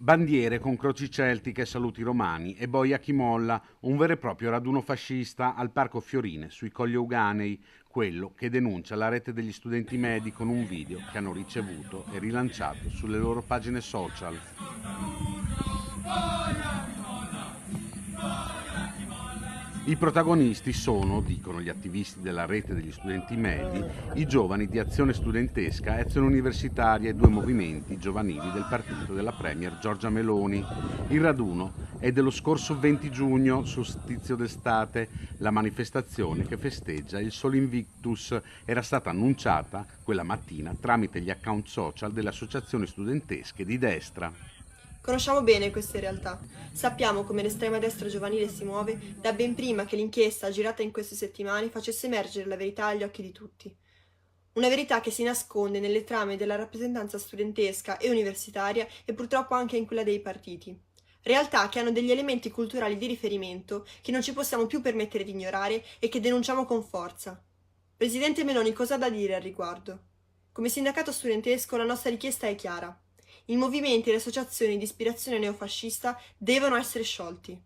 Bandiere con croci celtiche e saluti romani e boia a chi molla, un vero e proprio raduno fascista al Parco Fiorine, sui Colli Euganei, quello che denuncia la rete degli studenti medi con un video che hanno ricevuto e rilanciato sulle loro pagine social. I protagonisti sono, dicono gli attivisti della rete degli studenti medi, i giovani di Azione Studentesca, Azione Universitaria e due movimenti giovanili del partito della Premier Giorgia Meloni. Il raduno è dello scorso 20 giugno, solstizio d'estate. La manifestazione che festeggia il Sol Invictus era stata annunciata quella mattina tramite gli account social delle associazioni studentesche di destra. Conosciamo bene queste realtà. Sappiamo come l'estrema destra giovanile si muove da ben prima che l'inchiesta girata in queste settimane facesse emergere la verità agli occhi di tutti. Una verità che si nasconde nelle trame della rappresentanza studentesca e universitaria e purtroppo anche in quella dei partiti. Realtà che hanno degli elementi culturali di riferimento che non ci possiamo più permettere di ignorare e che denunciamo con forza. Presidente Meloni, cosa ha da dire al riguardo? Come sindacato studentesco la nostra richiesta è chiara. I movimenti e le associazioni di ispirazione neofascista devono essere sciolti.